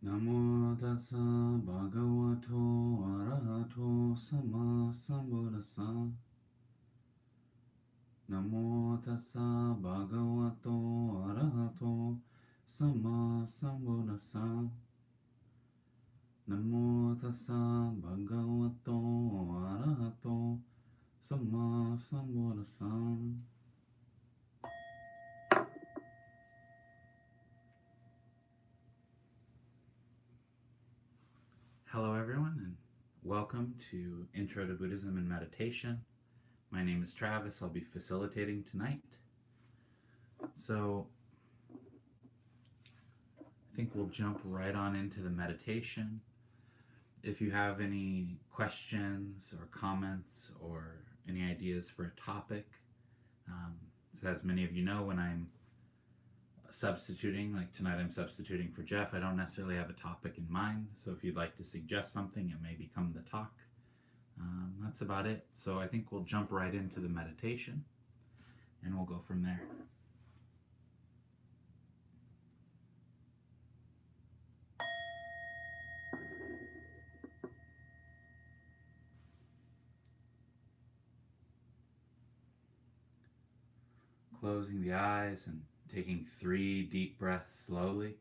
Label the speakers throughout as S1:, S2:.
S1: Namo tassa bhagavato arahato sama sambuddhassa. Namo tassa bhagavato arahato sama sambuddhassa. Namo tassa bhagavato arahato sama sambuddhassa. Hello everyone and welcome to Intro to Buddhism and Meditation. My name is Travis. I'll be facilitating tonight. So I think we'll jump right on into the meditation. If you have any questions or comments or any ideas for a topic, as many of you know, when I'm substituting, like tonight I'm substituting for Jeff, I don't necessarily have a topic in mind. So if you'd like to suggest something, it may become the talk. That's about it. So I think we'll jump right into the meditation and we'll go from there. Closing the eyes and taking 3 deep breaths slowly.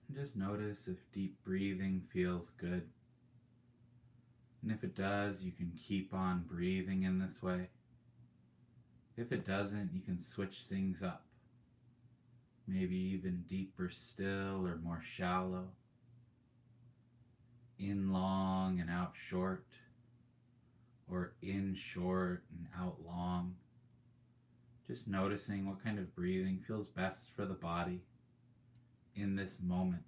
S1: And just notice if deep breathing feels good. And if it does, you can keep on breathing in this way. If it doesn't, you can switch things up. Maybe even deeper still or more shallow. In long and out short, or in short and out long. Just noticing what kind of breathing feels best for the body in this moment.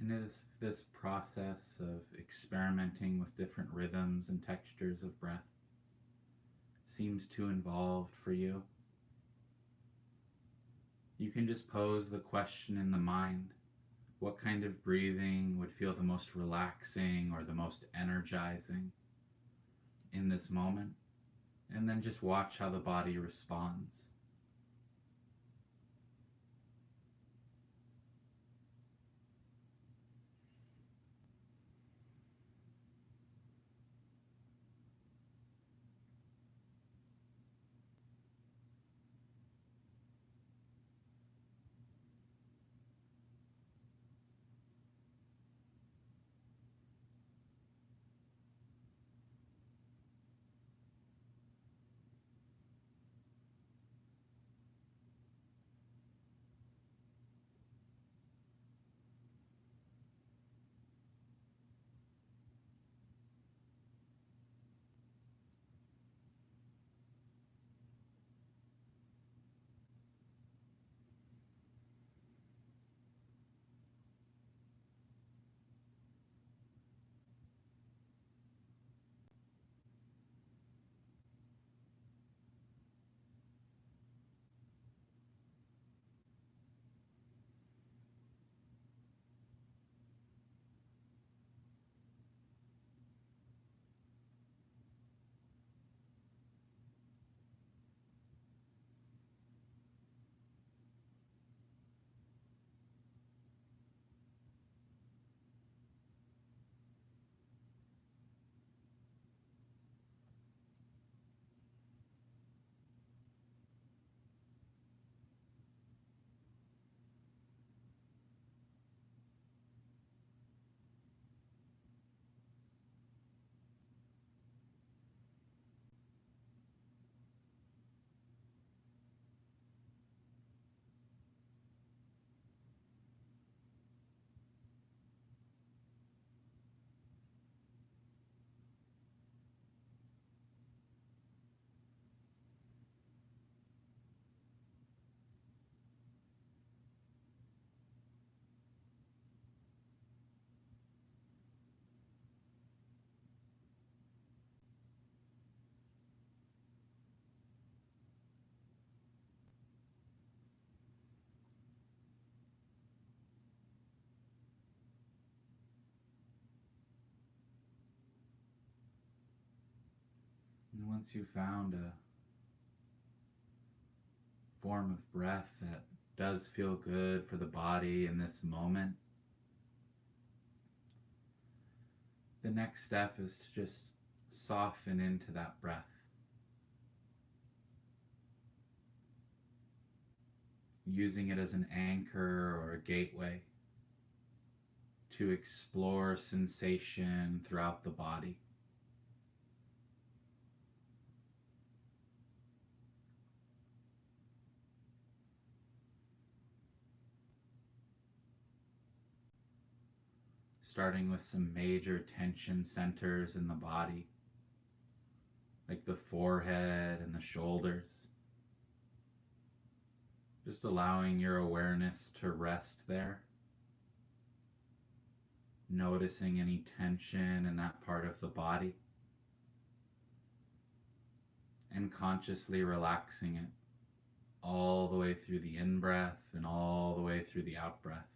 S1: And this process of experimenting with different rhythms and textures of breath seems too involved for you, you can just pose the question in the mind: what kind of breathing would feel the most relaxing or the most energizing in this moment? And then just watch how the body responds. And once you've found a form of breath that does feel good for the body in this moment, the next step is to just soften into that breath, using it as an anchor or a gateway to explore sensation throughout the body. Starting with some major tension centers in the body, like the forehead and the shoulders. Just allowing your awareness to rest there. Noticing any tension in that part of the body. And consciously relaxing it all the way through the in-breath and all the way through the out-breath.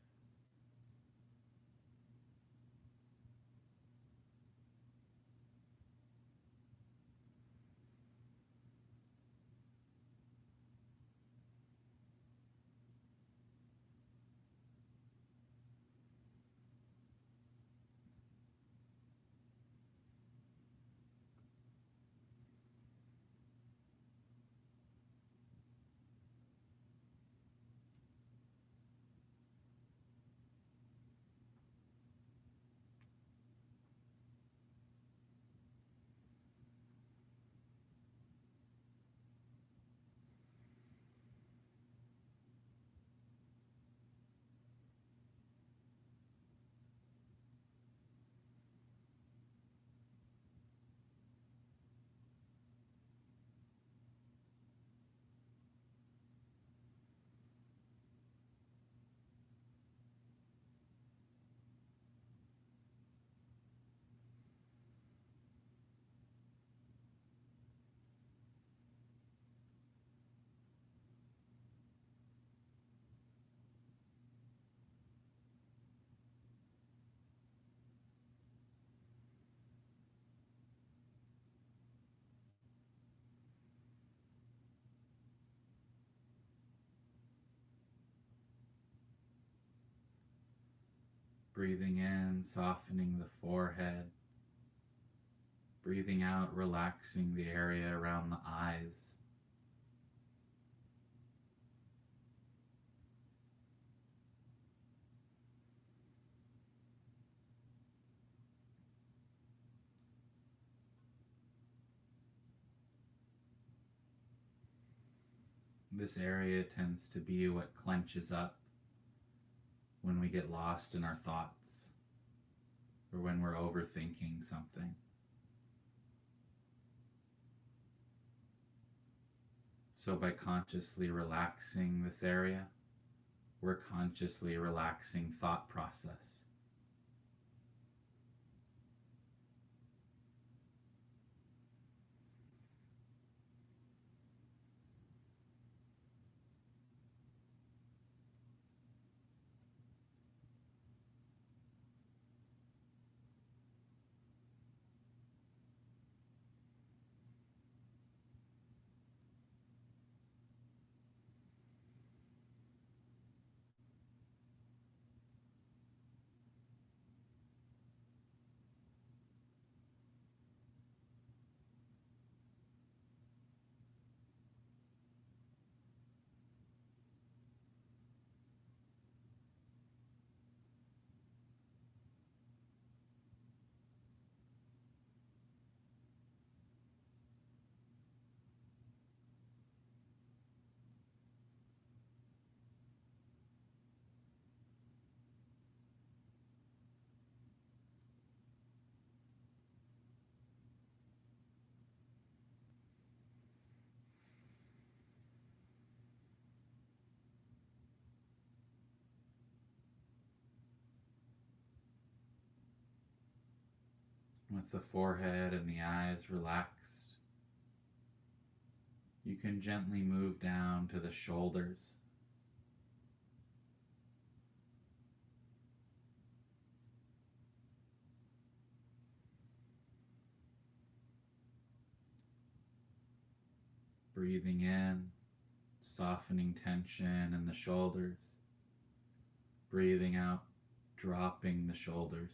S1: Breathing in, softening the forehead. Breathing out, relaxing the area around the eyes. This area tends to be what clenches up when we get lost in our thoughts or when we're overthinking something. So by consciously relaxing this area, we're consciously relaxing thought process. With the forehead and the eyes relaxed, you can gently move down to the shoulders. Breathing in, softening tension in the shoulders. Breathing out, dropping the shoulders.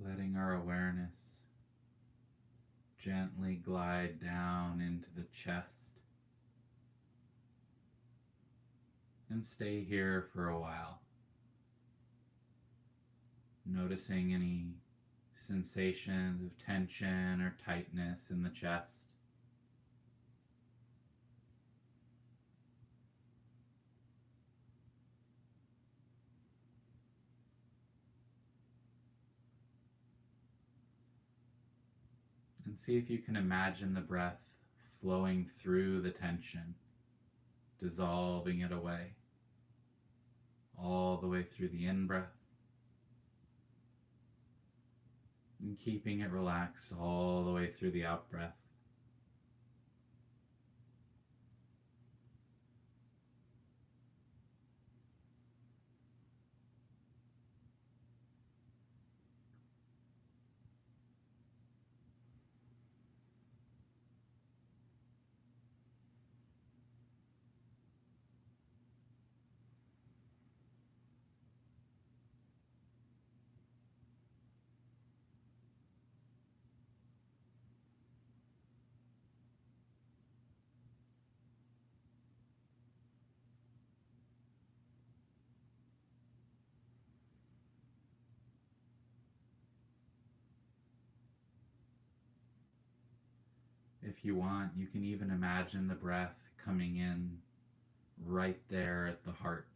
S1: letting our awareness gently glide down into the chest and stay here for a while, noticing any sensations of tension or tightness in the chest. And see if you can imagine the breath flowing through the tension, dissolving it away, all the way through the in-breath, and keeping it relaxed all the way through the out-breath. If you want, you can even imagine the breath coming in right there at the heart,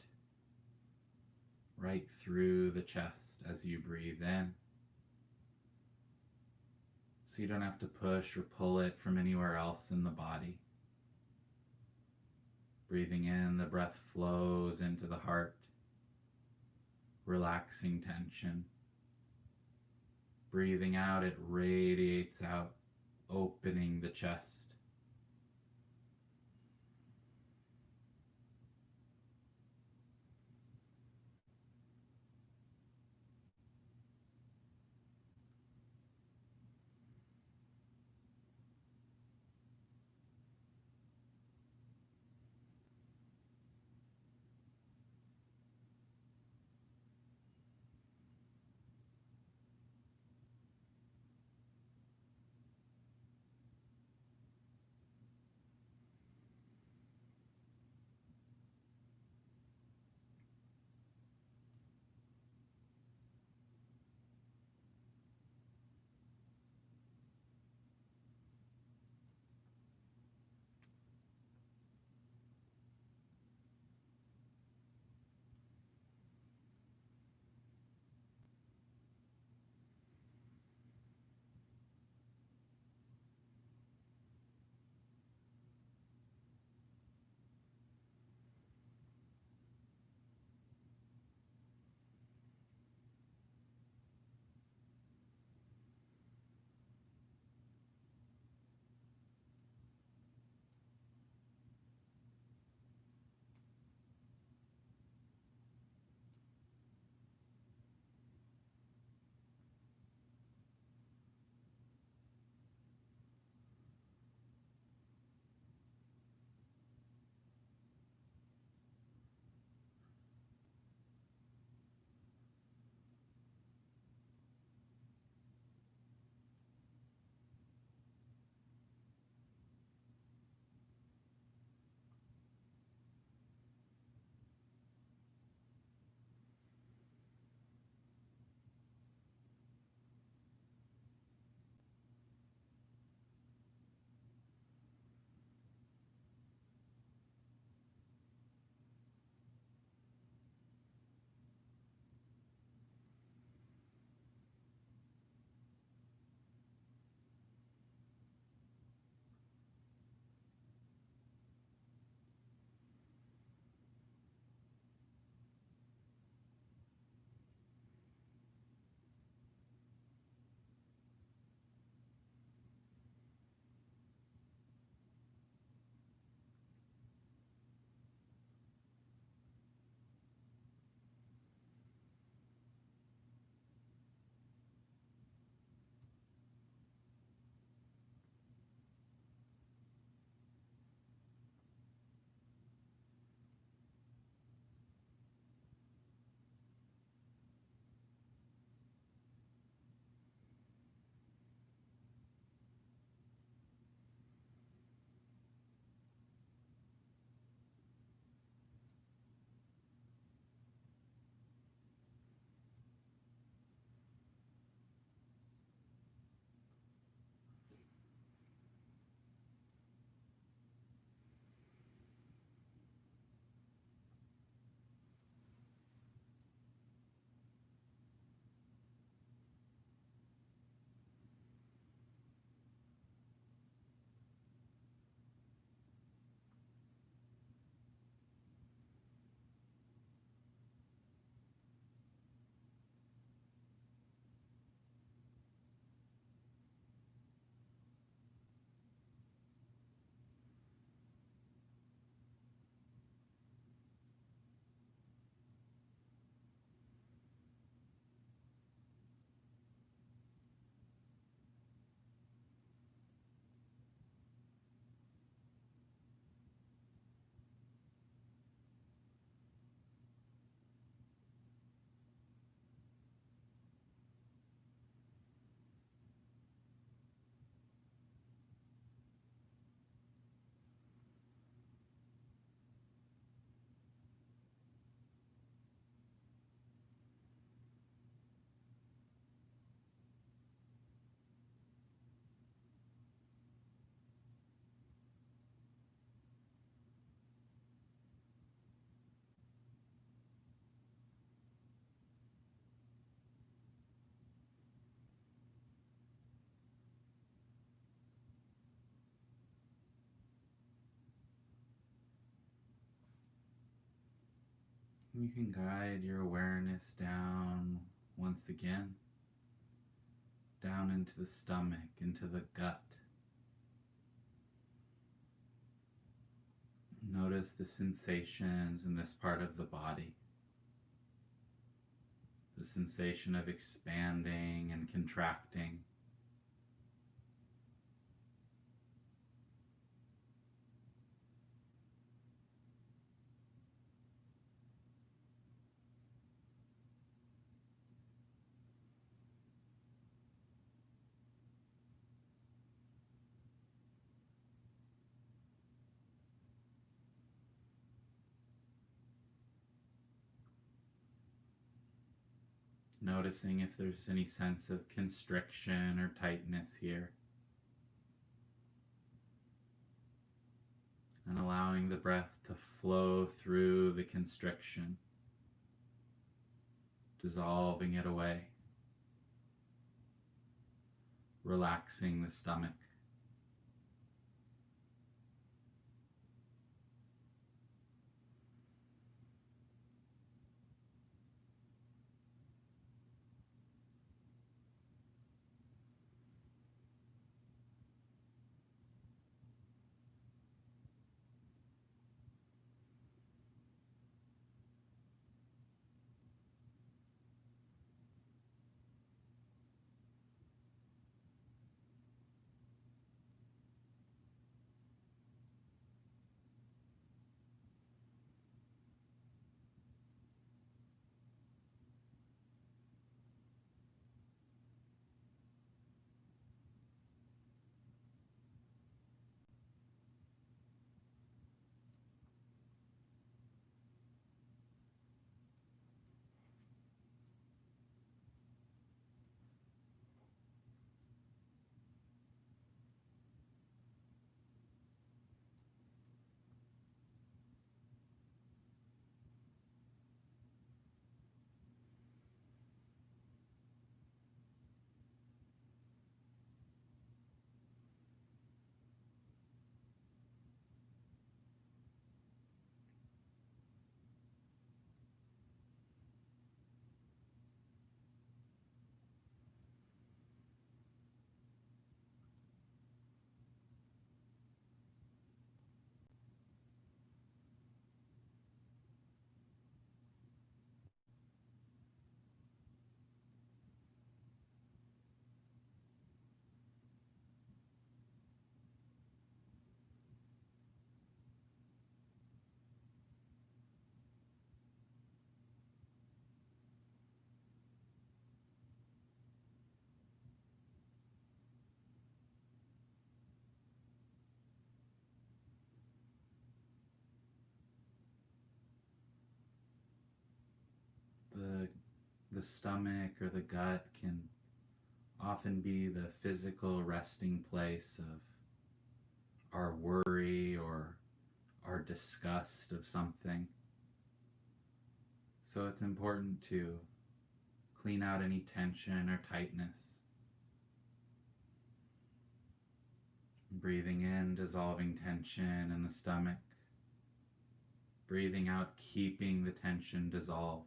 S1: right through the chest as you breathe in. So you don't have to push or pull it from anywhere else in the body. Breathing in, the breath flows into the heart, relaxing tension. Breathing out, it radiates out, opening the chest. You can guide your awareness down once again, down into the stomach, into the gut. Notice the sensations in this part of the body. The sensation of expanding and contracting. Noticing if there's any sense of constriction or tightness here. And allowing the breath to flow through the constriction, dissolving it away, relaxing the stomach. The stomach or the gut can often be the physical resting place of our worry or our disgust of something. So it's important to clean out any tension or tightness. Breathing in, dissolving tension in the stomach. Breathing out, keeping the tension dissolved.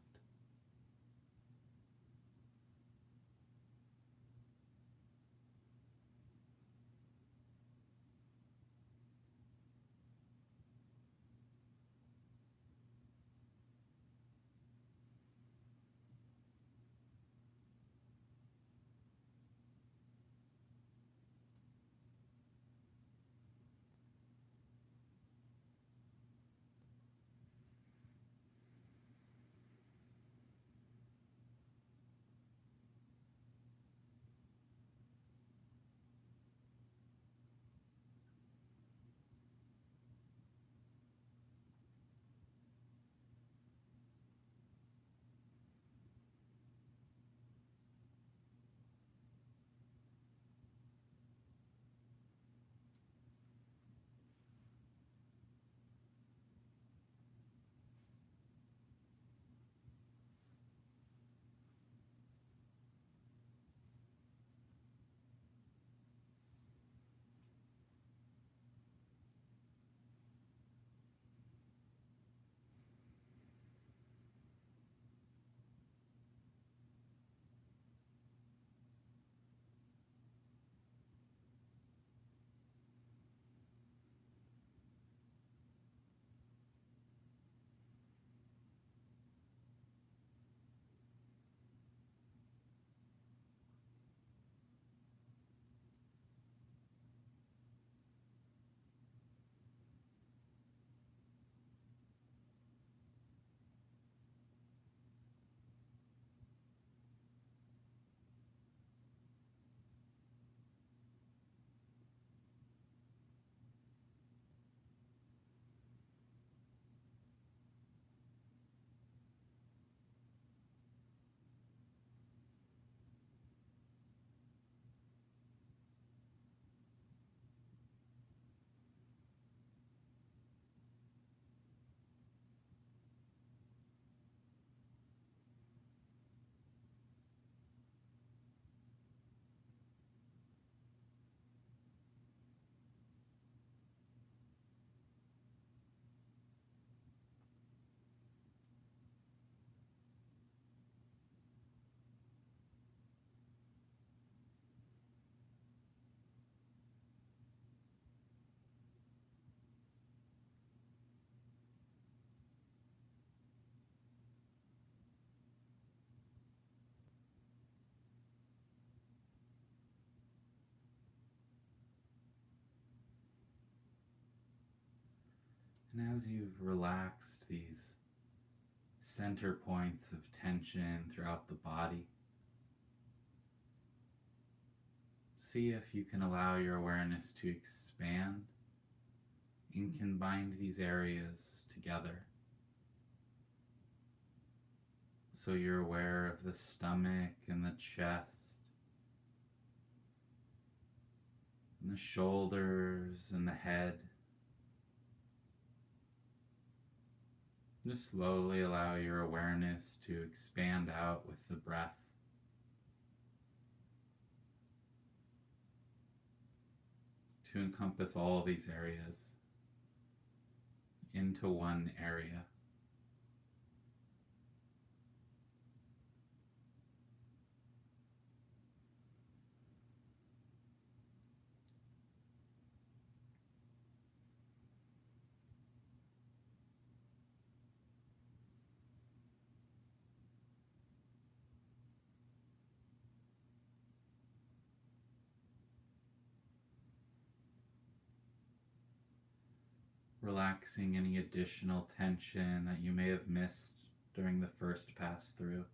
S1: And as you've relaxed these center points of tension throughout the body, see if you can allow your awareness to expand and combine these areas together. So you're aware of the stomach and the chest, and the shoulders and the head. Just slowly allow your awareness to expand out with the breath. To encompass all these areas into one area. Relaxing any additional tension that you may have missed during the first pass through.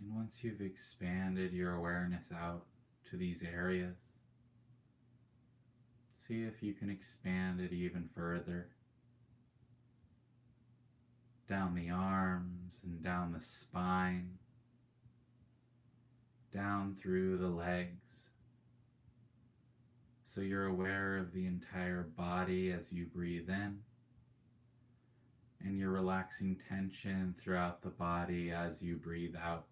S1: And once you've expanded your awareness out to these areas, see if you can expand it even further. Down the arms and down the spine, down through the legs. So you're aware of the entire body as you breathe in, and you're relaxing tension throughout the body as you breathe out.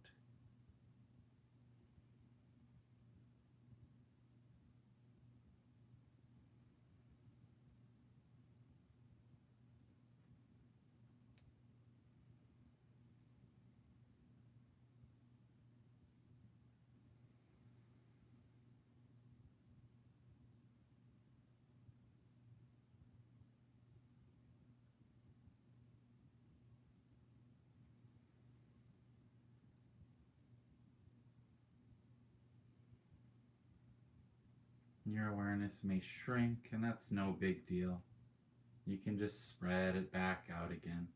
S1: Your awareness may shrink, and that's no big deal. You can just spread it back out again.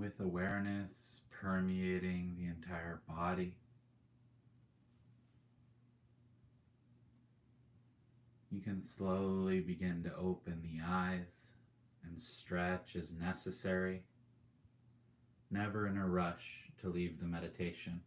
S1: with awareness permeating the entire body. You can slowly begin to open the eyes and stretch as necessary, never in a rush to leave the meditation.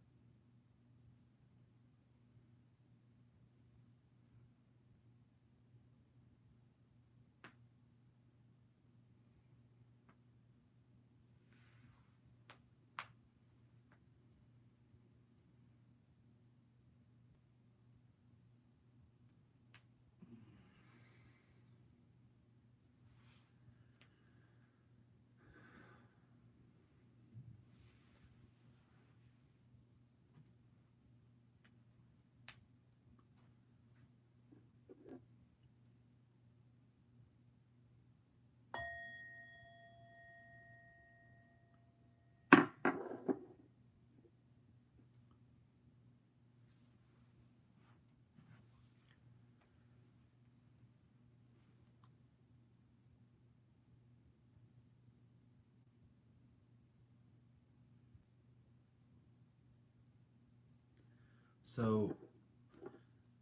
S1: So,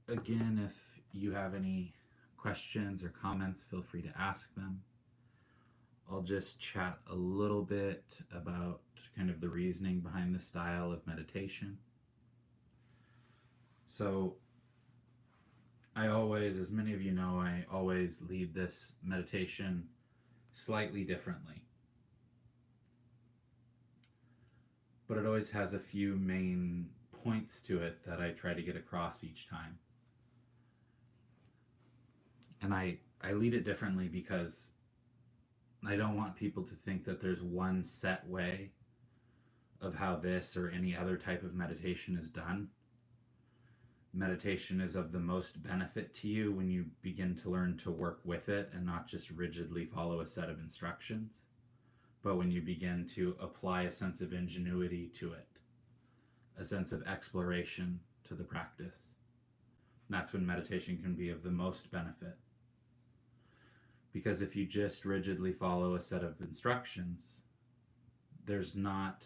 S1: again, if you have any questions or comments, feel free to ask them. I'll just chat a little bit about kind of the reasoning behind the style of meditation. So, I always, as many of you know, I always lead this meditation slightly differently. But it always has a few main points to it that I try to get across each time. And I lead it differently because I don't want people to think that there's one set way of how this or any other type of meditation is done. Meditation is of the most benefit to you when you begin to learn to work with it and not just rigidly follow a set of instructions, but when you begin to apply a sense of ingenuity to it, a sense of exploration to the practice. That's when meditation can be of the most benefit. Because if you just rigidly follow a set of instructions, there's not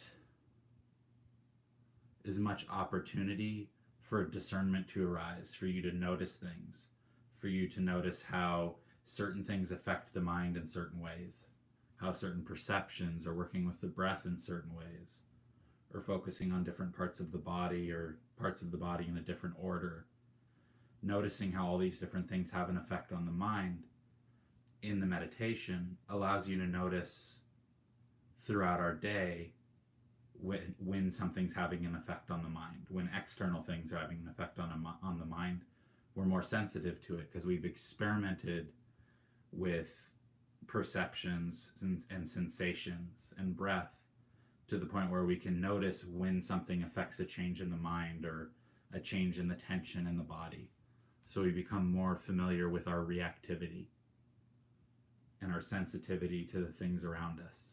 S1: as much opportunity for discernment to arise, for you to notice things, for you to notice how certain things affect the mind in certain ways, how certain perceptions are working with the breath in certain ways, or focusing on different parts of the body or parts of the body in a different order. Noticing how all these different things have an effect on the mind in the meditation allows you to notice throughout our day when something's having an effect on the mind, when external things are having an effect on the mind. We're more sensitive to it because we've experimented with perceptions and sensations and breath to the point where we can notice when something affects a change in the mind or a change in the tension in the body. So we become more familiar with our reactivity and our sensitivity to the things around us.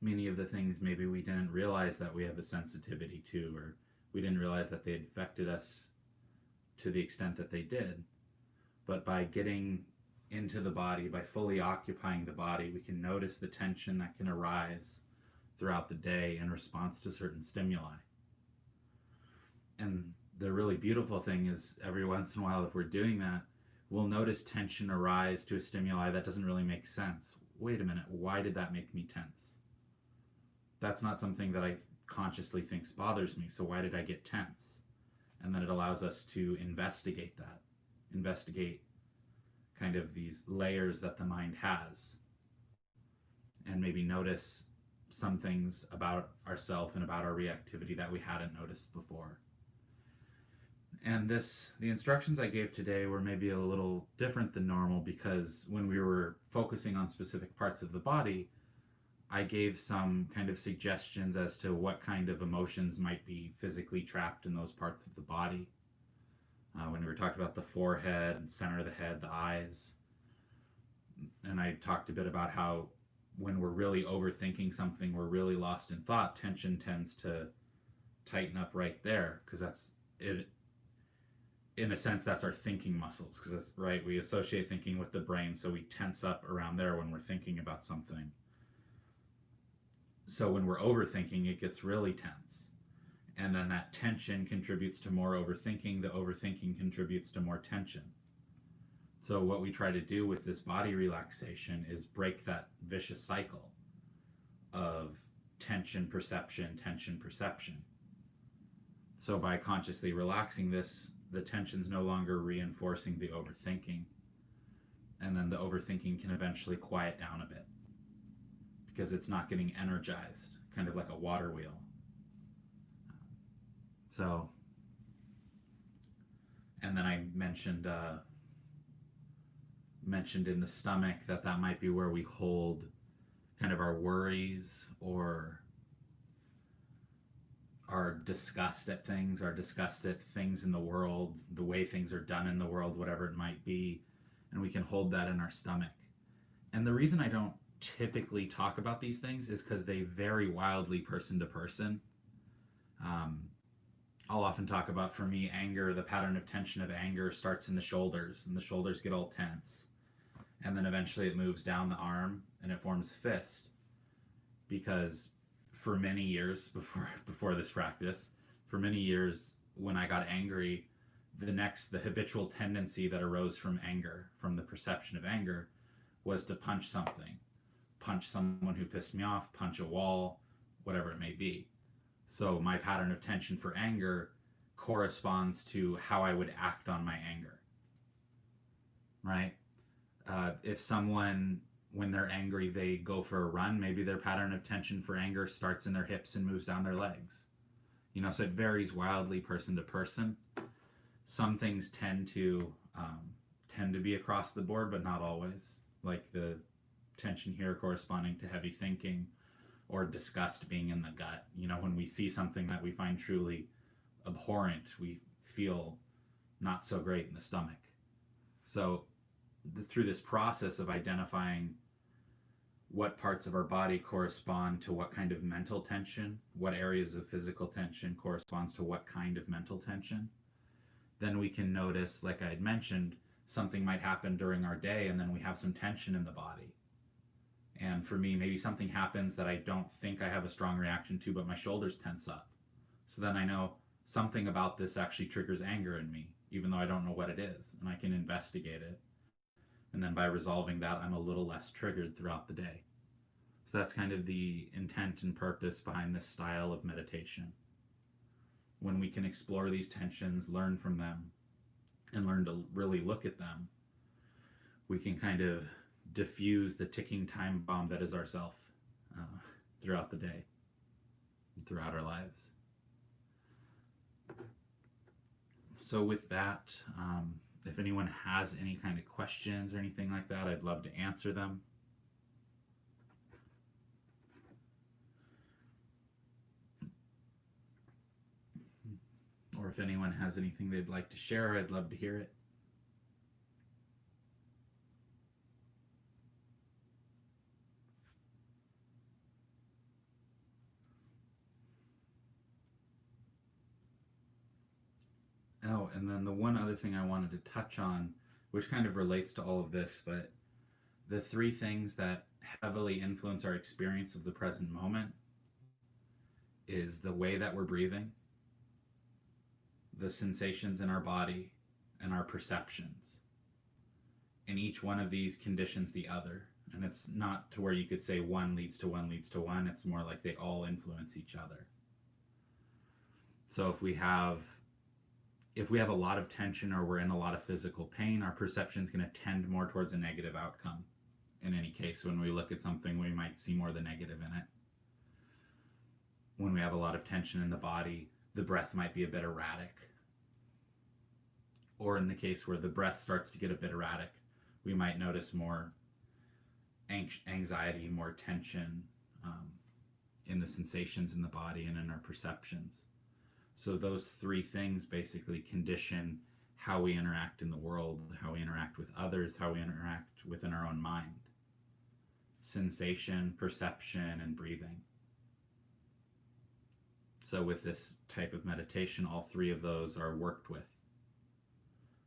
S1: Many of the things maybe we didn't realize that we have a sensitivity to, or we didn't realize that they affected us to the extent that they did. But by getting into the body, by fully occupying the body, we can notice the tension that can arise throughout the day in response to certain stimuli. And the really beautiful thing is every once in a while, if we're doing that, we'll notice tension arise to a stimuli that doesn't really make sense. Wait a minute, why did that make me tense? That's not something that I consciously think bothers me, so why did I get tense? And then it allows us to investigate that, investigate kind of these layers that the mind has, and maybe notice some things about ourselves and about our reactivity that we hadn't noticed before. And the instructions I gave today were maybe a little different than normal because when we were focusing on specific parts of the body, I gave some kind of suggestions as to what kind of emotions might be physically trapped in those parts of the body. When we were talking about the forehead, center of the head, the eyes, and I talked a bit about how when we're really overthinking something, we're really lost in thought, tension tends to tighten up right there because that's it. In a sense, that's our thinking muscles, because that's right. We associate thinking with the brain, so we tense up around there when we're thinking about something. So when we're overthinking, it gets really tense. And then that tension contributes to more overthinking. The overthinking contributes to more tension. So what we try to do with this body relaxation is break that vicious cycle of tension, perception, tension, perception. So by consciously relaxing this, the tension's no longer reinforcing the overthinking. And then the overthinking can eventually quiet down a bit because it's not getting energized, kind of like a water wheel. So, and then I mentioned in the stomach that might be where we hold kind of our worries or our disgust at things, our disgust at things in the world, the way things are done in the world, whatever it might be, and we can hold that in our stomach. And the reason I don't typically talk about these things is because they vary wildly person to person. I'll often talk about, for me, anger, the pattern of tension of anger starts in the shoulders, and the shoulders get all tense. And then eventually it moves down the arm and it forms a fist. Because for many years before this practice, for many years when I got angry, the habitual tendency that arose from anger, from the perception of anger, was to punch something. Punch someone who pissed me off, punch a wall, whatever it may be. So my pattern of tension for anger corresponds to how I would act on my anger. Right? If someone, when they're angry, they go for a run, maybe their pattern of tension for anger starts in their hips and moves down their legs. So it varies wildly person to person. Some things tend to be across the board, but not always. Like the tension here corresponding to heavy thinking or disgust being in the gut. When we see something that we find truly abhorrent, we feel not so great in the stomach. So through this process of identifying what parts of our body correspond to what kind of mental tension, what areas of physical tension corresponds to what kind of mental tension, then we can notice, like I had mentioned, something might happen during our day and then we have some tension in the body. And for me, maybe something happens that I don't think I have a strong reaction to, but my shoulders tense up. So then I know something about this actually triggers anger in me, even though I don't know what it is, and I can investigate it. And then by resolving that, I'm a little less triggered throughout the day. So that's kind of the intent and purpose behind this style of meditation. When we can explore these tensions, learn from them, and learn to really look at them, we can kind of diffuse the ticking time bomb that is ourself throughout the day, throughout our lives. So with that, if anyone has any kind of questions or anything like that, I'd love to answer them. Or if anyone has anything they'd like to share, I'd love to hear it. Oh, and then the one other thing I wanted to touch on, which kind of relates to all of this, but the three things that heavily influence our experience of the present moment is the way that we're breathing, the sensations in our body, and our perceptions. And each one of these conditions the other. And it's not to where you could say one leads to one leads to one. It's more like they all influence each other. So if we have a lot of tension or we're in a lot of physical pain, our perception is going to tend more towards a negative outcome. In any case, when we look at something, we might see more of the negative in it. When we have a lot of tension in the body, the breath might be a bit erratic. Or in the case where the breath starts to get a bit erratic, we might notice more anxiety, more tension in the sensations in the body and in our perceptions. So those three things basically condition how we interact in the world, how we interact with others, how we interact within our own mind. Sensation, perception, and breathing. So with this type of meditation, all three of those are worked with.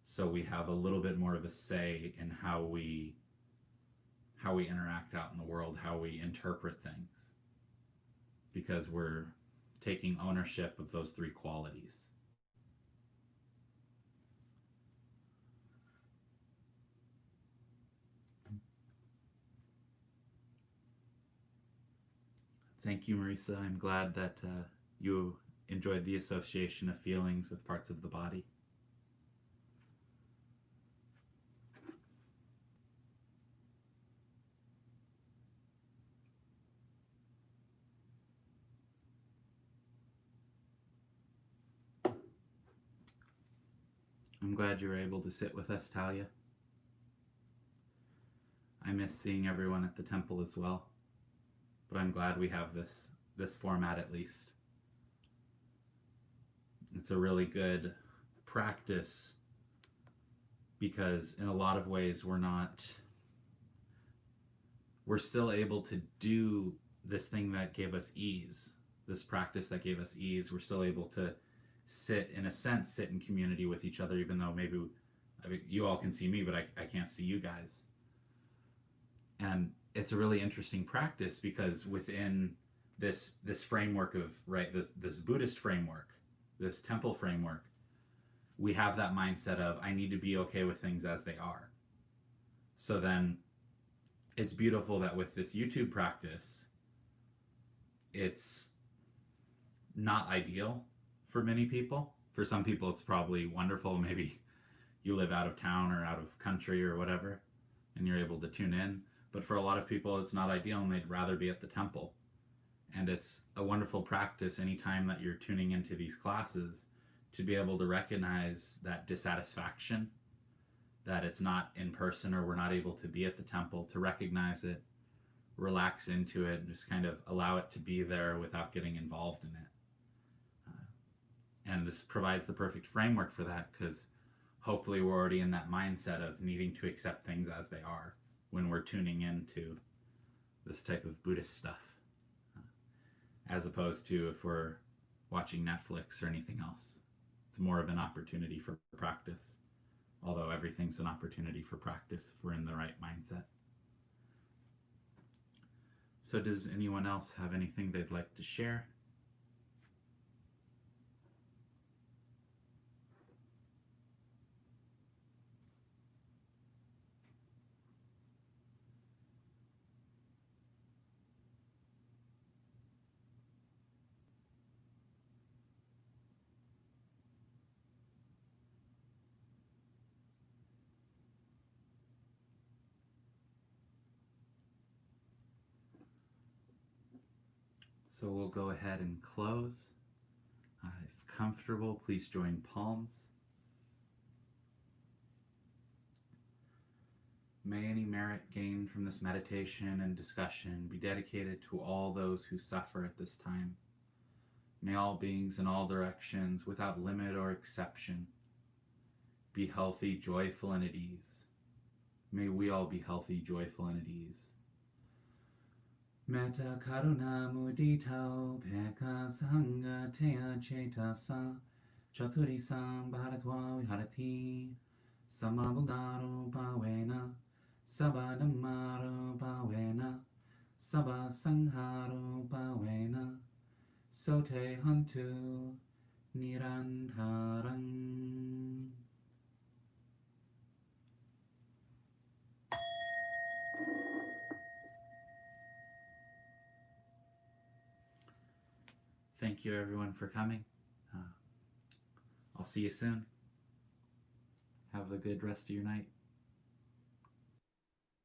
S1: So we have a little bit more of a say in how we interact out in the world, how we interpret things. because we're taking ownership of those three qualities. Thank you, Marisa. I'm glad that you enjoyed the association of feelings with parts of the body. I'm glad you were able to sit with us, Talia. I miss seeing everyone at the temple as well, but I'm glad we have this format at least. It's a really good practice because in a lot of ways we're still able to do this thing that gave us ease, this practice that gave us ease. We're still able to sit in community with each other, even though maybe you all can see me, but I can't see you guys. And it's a really interesting practice because within this framework of, right, this Buddhist framework, this temple framework, we have that mindset of, I need to be okay with things as they are. So then it's beautiful that with this YouTube practice, it's not ideal for many people. For some people, it's probably wonderful. Maybe you live out of town or out of country or whatever, and you're able to tune in. But for a lot of people, it's not ideal, and they'd rather be at the temple. And it's a wonderful practice anytime that you're tuning into these classes to be able to recognize that dissatisfaction, that it's not in person or we're not able to be at the temple, to recognize it, relax into it, and just kind of allow it to be there without getting involved in it. And this provides the perfect framework for that, because hopefully we're already in that mindset of needing to accept things as they are when we're tuning into this type of Buddhist stuff, as opposed to if we're watching Netflix or anything else. It's more of an opportunity for practice, although everything's an opportunity for practice if we're in the right mindset. So does anyone else have anything they'd like to share? So we'll go ahead and close. If comfortable, please join palms. May any merit gained from this meditation and discussion be dedicated to all those who suffer at this time. May all beings in all directions, without limit or exception, be healthy, joyful, and at ease. May we all be healthy, joyful, and at ease. Metta karuna mudita upeka sangha teya cetasa chaturisam bharatva viharati samabhugaro bhavena sabba dhammaro bhavena sabba sangharo bhavena sote hantu nirantaram. Thank you, everyone, for coming. I'll see you soon. Have a good rest of your night.